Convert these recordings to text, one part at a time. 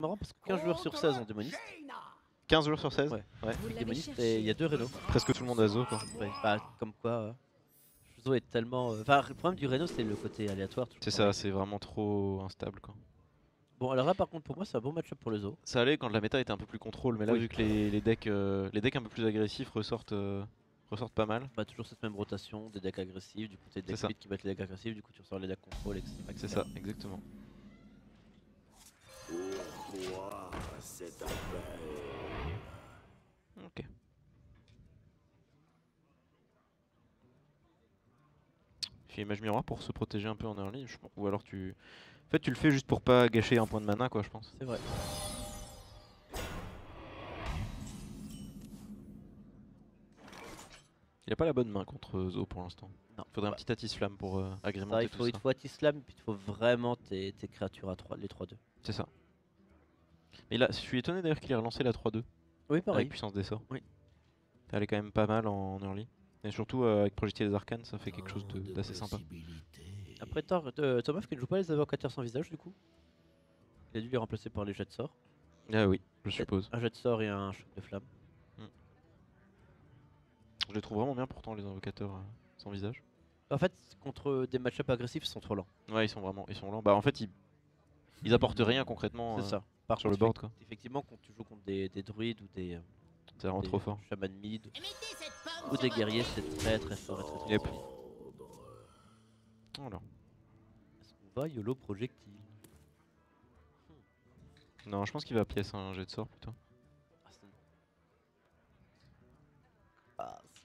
marrant parce que 15 joueurs sur 16 ont démoniste. 15 joueurs sur 16. Ouais. Vous l'avez Démoniste cherché. et il y a 2 Reno. Presque tout le monde a Zo quoi. Ouais, bah, comme quoi. Zo est tellement. Enfin, le problème du Reno, c'est le côté aléatoire. C'est ça, c'est vraiment trop instable quoi. Bon, alors là, par contre, pour moi, c'est un bon match-up pour le Zo. Ça allait quand la méta était un peu plus contrôle, mais là Oui. vu que les decks un peu plus agressifs ressortent pas mal. Bah, toujours cette même rotation, des decks agressifs, du coup, t'as des C'est decks ça. speed qui battent les decks agressifs, du coup, tu ressors les decks contrôle, etc. C'est ça, exactement. Pourquoi cet appel? Ok. Il fait image miroir pour se protéger un peu en early, ou alors tu... En fait tu le fais juste pour pas gâcher un point de mana quoi je pense. C'est vrai. Il a pas la bonne main contre Zo pour l'instant. Non. Faudrait un Ouais. petit Atis Flamme pour Ça, agrémenter il tout faut, il ça. te faut Atislam, puis il te faut vraiment tes créatures à 3, les 3-2. C'est ça. Mais là, je suis étonné d'ailleurs qu'il ait relancé la 3-2 Oui, pareil. avec puissance des sorts. Oui. Elle est quand même pas mal en early. Et surtout avec Projectile des Arcanes, ça fait quelque chose d'assez sympa. Après, Thomas qui ne joue pas les invocateurs sans visage, du coup. Il a dû les remplacer par les jets de sort. Ah oui, je suppose. Un jet de sort et un choc de flamme. Je les trouve vraiment bien pourtant les invocateurs sans visage. En fait, contre des match-up agressifs, ils sont trop lents. Ouais, ils sont lents. Bah en fait, ils apportent rien concrètement C'est ça. Par sur le contre, board quoi. effectivement, quand tu joues contre des druides ou des C'est vraiment trop fort. chamans mid ou des guerriers, c'est très très fort et très très Yep. fort. Voilà. Est-ce qu'on va YOLO projectile? Non, je pense qu'il va pièce un jet de sort plutôt.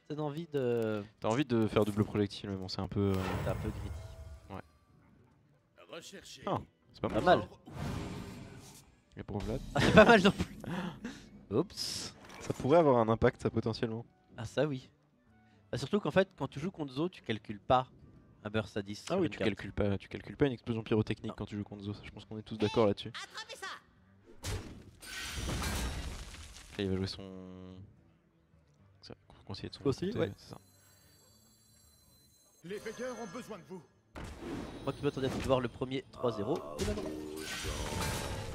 C'est une envie de... T'as envie de faire double projectile, mais bon, c'est un peu. C'est un peu greedy. Recherchez. Ah, c'est pas Pas mal. mal. Et pour Vlad, Ah, c'est pas mal non plus. Oups. ça pourrait avoir un impact, ça potentiellement. Ah ça oui. Bah, surtout qu'en fait, quand tu joues contre Zo, tu calcules pas un burst à 10. Ah sur oui, une tu carte. calcules pas une explosion pyrotechnique Non. quand tu joues contre Zo. Je pense qu'on est tous d'accord là-dessus. Là, il va jouer son. Conseiller de son Conseiller, côté, ouais. c'est ça. Les veilleurs ont besoin de vous. Moi qui m'attendais à voir le premier 3-0. Et bah non.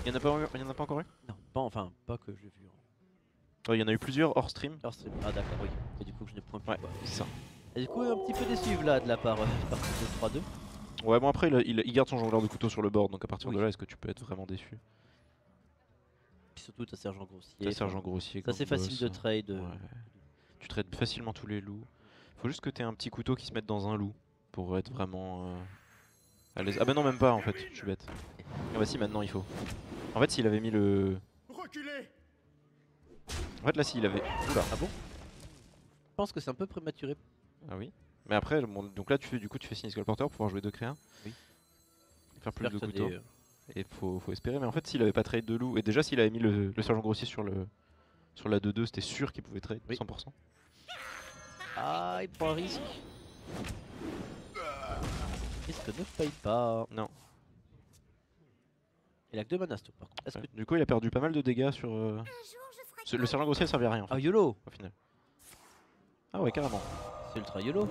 Il y en a pas encore eu. Non, pas, enfin, pas que j'ai vu. Oh, il y en a eu plusieurs hors stream. Alors, ah d'accord, oui. Et du coup, je n'ai point plus. Ouais, quoi. c'est ça. Et du coup, un petit peu déçu là de la part de 3-2. Ouais, bon après, il garde son jongleur de couteau sur le board, donc à partir Oui. de là, est-ce que tu peux être vraiment déçu? Puis surtout, t'as Sergent Grossier. T'as Sergent Grossier. Ça, c'est facile de trade. Ouais. Tu traites facilement tous les loups. Faut juste que t'aies un petit couteau qui se mette dans un loup pour être vraiment à l'aise. Ah bah non, même pas en fait, je suis bête. Ah bah si, maintenant il faut. En fait, s'il avait mis le... Reculez. En fait là, s'il avait... Oula. Ah bon? Je pense que c'est un peu prématuré. Ah oui. Mais après, bon, donc là, du coup, tu fais Cynical Porter pour pouvoir jouer 2 créas. Oui. Faire plus de J'espère que couteaux. Et faut espérer. Mais en fait, s'il avait pas trade de loup, et déjà s'il avait mis le Sergent Grossier sur la 2-2, c'était sûr qu'il pouvait trade, Oui. 100%. Ah, il prend un risque. Risque ne paye pas. Non. Il a que 2 manastos par contre. Est-ce Ouais. que... Du coup, il a perdu pas mal de dégâts sur... Le Sergent Grossier servait à rien en fait, Ah, YOLO! au final. Ah ouais, carrément. C'est ultra YOLO.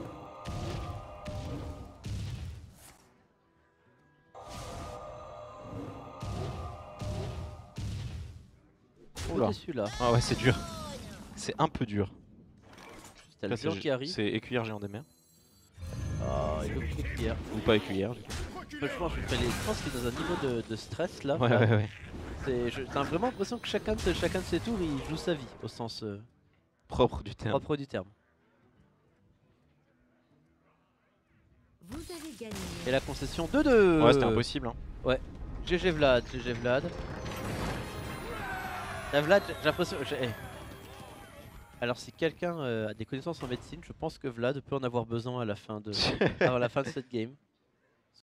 Oula. Déçu là. Ah ouais, c'est dur. C'est un peu dur. T'as Là, le géant qui arrive. C'est écuyère géant des mers. Ah, il est cuillère. Ou pas écuyère. Du coup. Franchement, je pense qu'il est dans un niveau de stress là. Ouais, ouais, ouais. T'as vraiment l'impression que chacun de ses tours il joue sa vie au sens Propre du terme. propre du terme. Vous avez gagné. Et la concession 2-2. Ouais, c'était impossible. Hein. GG Vlad, GG Vlad. La Vlad, j'ai l'impression. Alors si quelqu'un a des connaissances en médecine, je pense que Vlad peut en avoir besoin à la fin de, avant la fin de cette game.